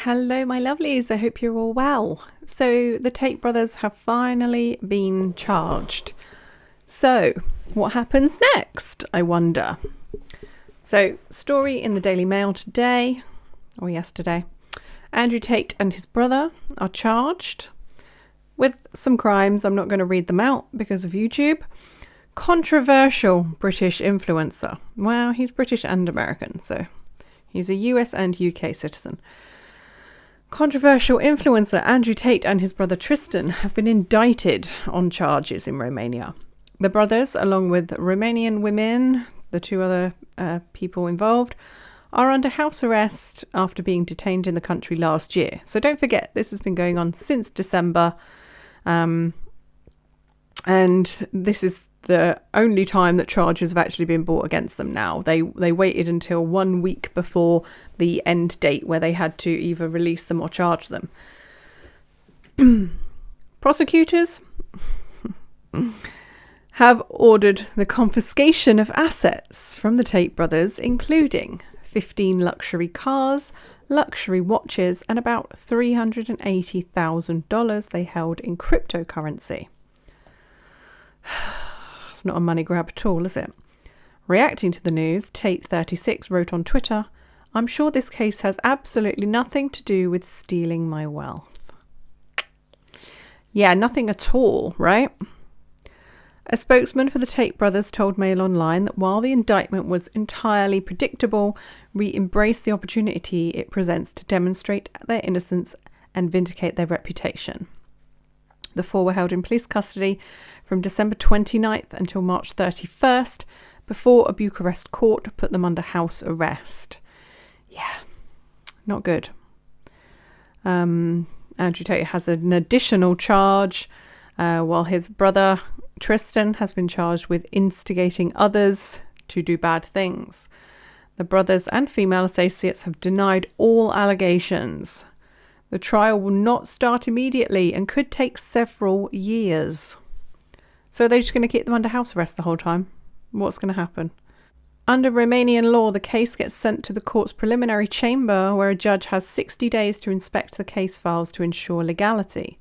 Hello, my lovelies. I hope you're all well. So, the Tate brothers have finally been charged. So, what happens next, I wonder? So, story in the Daily Mail today, or yesterday. Andrew Tate and his brother are charged with some crimes. I'm not going to read them out because of YouTube. Controversial British influencer. Well, he's British and American, so he's a US and UK citizen. Controversial influencer Andrew Tate and his brother Tristan have been indicted on charges in Romania. The brothers, along with Romanian women, the two other people involved, are under house arrest after being detained in the country last year. So don't forget, this has been going on since December, and this is the only time that charges have actually been brought against them now. They waited until 1 week before the end date where they had to either release them or charge them. Prosecutors have ordered the confiscation of assets from the Tate brothers, including 15 luxury cars, luxury watches, and about $380,000 they held in cryptocurrency. It's not a money grab at all, is it? Reacting to the news, Tate36 wrote on Twitter, "I'm sure this case has absolutely nothing to do with stealing my wealth." Yeah, nothing at all, right? A spokesman for the Tate brothers told Mail Online that while the indictment was entirely predictable, we embrace the opportunity it presents to demonstrate their innocence and vindicate their reputation. The four were held in police custody from December 29th until March 31st before a Bucharest court put them under house arrest. Yeah, not good. Andrew Tate has an additional charge, while his brother Tristan has been charged with instigating others to do bad things. The brothers and female associates have denied all allegations. The trial will not start immediately and could take several years. So are they just going to keep them under house arrest the whole time? What's going to happen? Under Romanian law, the case gets sent to the court's preliminary chamber, where a judge has 60 days to inspect the case files to ensure legality.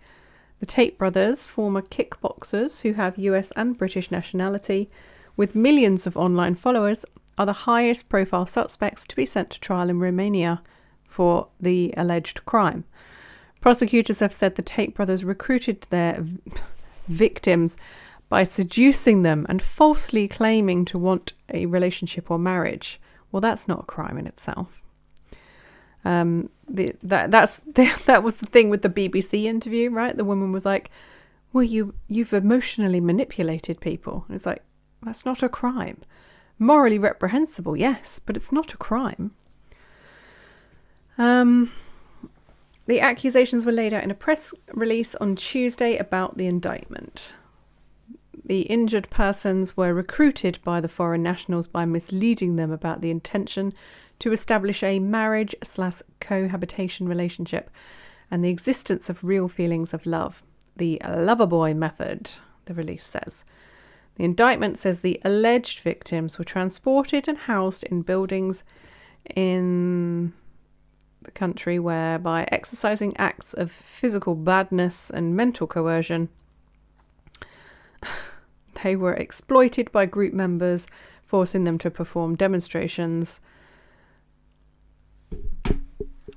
The Tate brothers, former kickboxers who have US and British nationality, with millions of online followers, are the highest profile suspects to be sent to trial in Romania for the alleged crime. Prosecutors have said the Tate brothers recruited their victims by seducing them and falsely claiming to want a relationship or marriage. Well, that's not a crime in itself. That was the thing with the BBC interview, right? The woman was like, "Well, you've emotionally manipulated people." And it's like, that's not a crime. Morally reprehensible, yes, but it's not a crime. The accusations were laid out in a press release on Tuesday about the indictment. The injured persons were recruited by the foreign nationals by misleading them about the intention to establish a marriage/cohabitation relationship and the existence of real feelings of love. The lover boy method, the release says. The indictment says the alleged victims were transported and housed in buildings in the country where, by exercising acts of physical badness and mental coercion, they were exploited by group members, forcing them to perform demonstrations.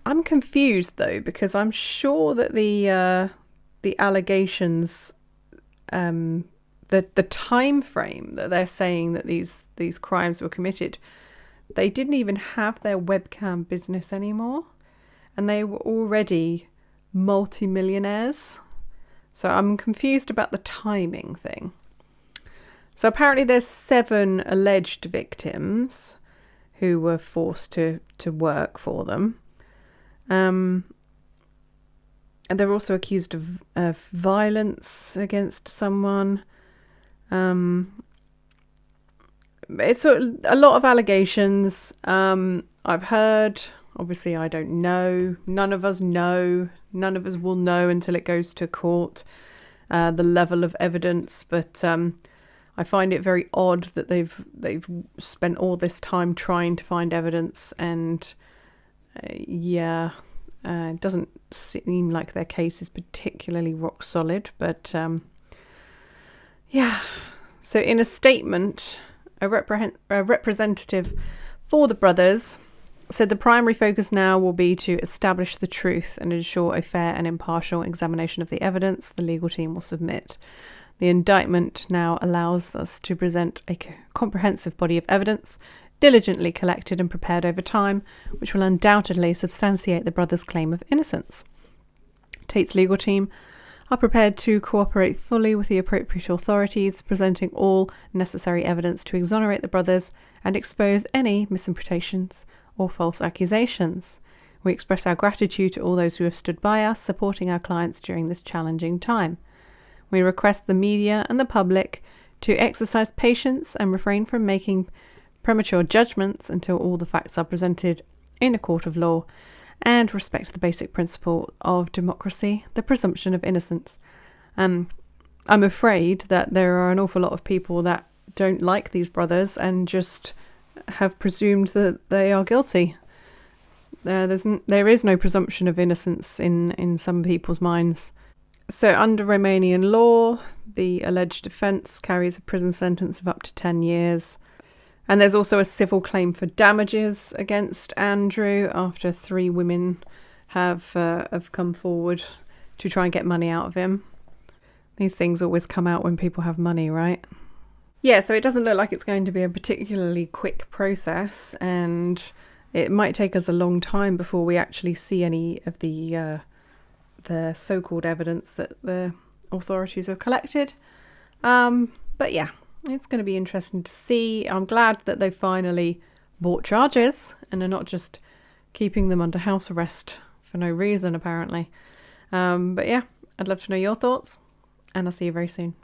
I'm confused though, because I'm sure that the allegations, the time frame that they're saying that these crimes were committed, they didn't even have their webcam business anymore, and they were already multi-millionaires. So I'm confused about the timing thing. So apparently there's 7 alleged victims who were forced to work for them. And they're also accused of violence against someone. It's a lot of allegations. I've heard, obviously I don't know, none of us know, none of us will know until it goes to court, the level of evidence, but I find it very odd that they've spent all this time trying to find evidence, and It doesn't seem like their case is particularly rock solid, but yeah. So in a statement, a representative for the brothers said the primary focus now will be to establish the truth and ensure a fair and impartial examination of the evidence the legal team will submit. The indictment now allows us to present a comprehensive body of evidence, diligently collected and prepared over time, which will undoubtedly substantiate the brothers' claim of innocence. Tate's legal team are prepared to cooperate fully with the appropriate authorities, presenting all necessary evidence to exonerate the brothers and expose any misinterpretations or false accusations. We express our gratitude to all those who have stood by us, supporting our clients during this challenging time. We request the media and the public to exercise patience and refrain from making premature judgments until all the facts are presented in a court of law, and respect the basic principle of democracy, the presumption of innocence. I'm afraid that there are an awful lot of people that don't like these brothers and just have presumed that they are guilty. There is no presumption of innocence in some people's minds. So under Romanian law, the alleged offence carries a prison sentence of up to 10 years. And there's also a civil claim for damages against Andrew after 3 women have come forward to try and get money out of him. These things always come out when people have money, right? Yeah, so it doesn't look like it's going to be a particularly quick process, and it might take us a long time before we actually see any of the so-called evidence that the authorities have collected. But yeah. It's going to be interesting to see. I'm glad that they finally brought charges and are not just keeping them under house arrest for no reason, apparently. But yeah, I'd love to know your thoughts, and I'll see you very soon.